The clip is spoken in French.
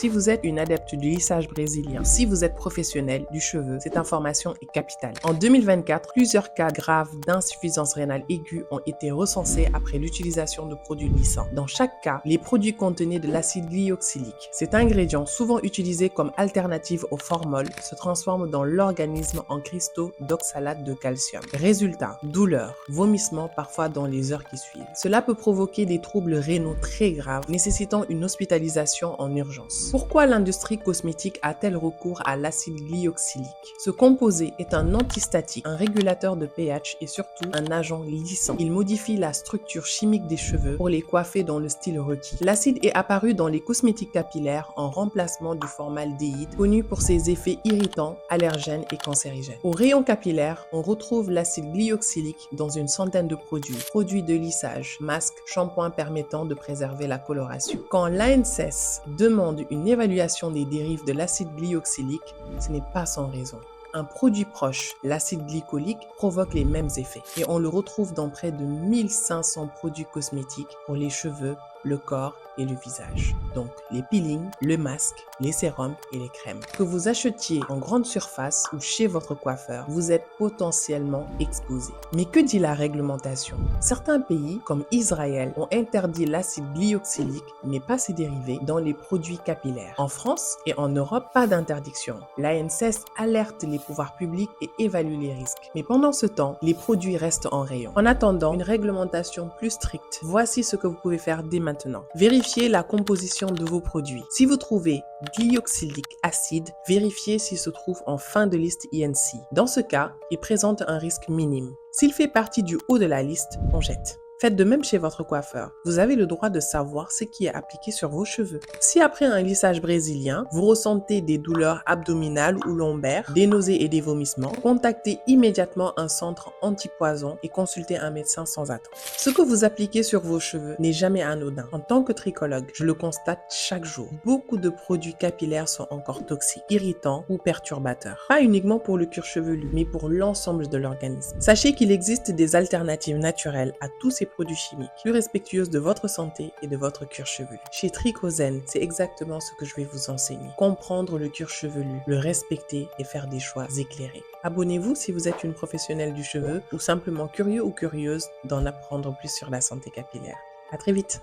Si vous êtes une adepte du lissage brésilien, ou si vous êtes professionnel du cheveu, cette information est capitale. En 2024, plusieurs cas graves d'insuffisance rénale aiguë ont été recensés après l'utilisation de produits lissants. Dans chaque cas, les produits contenaient de l'acide glyoxylique. Cet ingrédient, souvent utilisé comme alternative au formol, se transforme dans l'organisme en cristaux d'oxalate de calcium. Résultat, douleurs, vomissements parfois dans les heures qui suivent. Cela peut provoquer des troubles rénaux très graves, nécessitant une hospitalisation en urgence. Pourquoi l'industrie cosmétique a-t-elle recours à l'acide glyoxylique? Ce composé est un antistatique, un régulateur de pH et surtout un agent lissant. Il modifie la structure chimique des cheveux pour les coiffer dans le style requis. L'acide est apparu dans les cosmétiques capillaires en remplacement du formaldéhyde, connu pour ses effets irritants, allergènes et cancérigènes. Au rayon capillaire, on retrouve l'acide glyoxylique dans une centaine de produits. Produits de lissage, masques, shampoings permettant de préserver la coloration. Quand l'ANSES demande une évaluation des dérives de l'acide glyoxylique, ce n'est pas sans raison. Un produit proche, l'acide glycolique, provoque les mêmes effets et on le retrouve dans près de 1500 produits cosmétiques pour les cheveux, le corps et le visage. Donc les peelings, le masque, les sérums et les crèmes. Que vous achetiez en grande surface ou chez votre coiffeur, vous êtes potentiellement exposé. Mais que dit la réglementation? Certains pays, comme Israël, ont interdit l'acide glyoxylique, mais pas ses dérivés, dans les produits capillaires. En France et en Europe, pas d'interdiction. L'ANSES alerte les pouvoirs publics et évalue les risques. Mais pendant ce temps, les produits restent en rayon. En attendant une réglementation plus stricte, voici ce que vous pouvez faire dès maintenant. Vérifiez la composition de vos produits. Si vous trouvez glyoxylique acide, vérifiez s'il se trouve en fin de liste INC. Dans ce cas, il présente un risque minime. S'il fait partie du haut de la liste, on jette. Faites de même chez votre coiffeur. Vous avez le droit de savoir ce qui est appliqué sur vos cheveux. Si après un lissage brésilien, vous ressentez des douleurs abdominales ou lombaires, des nausées et des vomissements, contactez immédiatement un centre antipoison et consultez un médecin sans attendre. Ce que vous appliquez sur vos cheveux n'est jamais anodin. En tant que tricologue, je le constate chaque jour. Beaucoup de produits capillaires sont encore toxiques, irritants ou perturbateurs. Pas uniquement pour le cuir chevelu, mais pour l'ensemble de l'organisme. Sachez qu'il existe des alternatives naturelles à tous ces produits chimiques, plus respectueuses de votre santé et de votre cuir chevelu. Chez Tricozen, c'est exactement ce que je vais vous enseigner. Comprendre le cuir chevelu, le respecter et faire des choix éclairés. Abonnez-vous si vous êtes une professionnelle du cheveu ou simplement curieux ou curieuse d'en apprendre plus sur la santé capillaire. À très vite!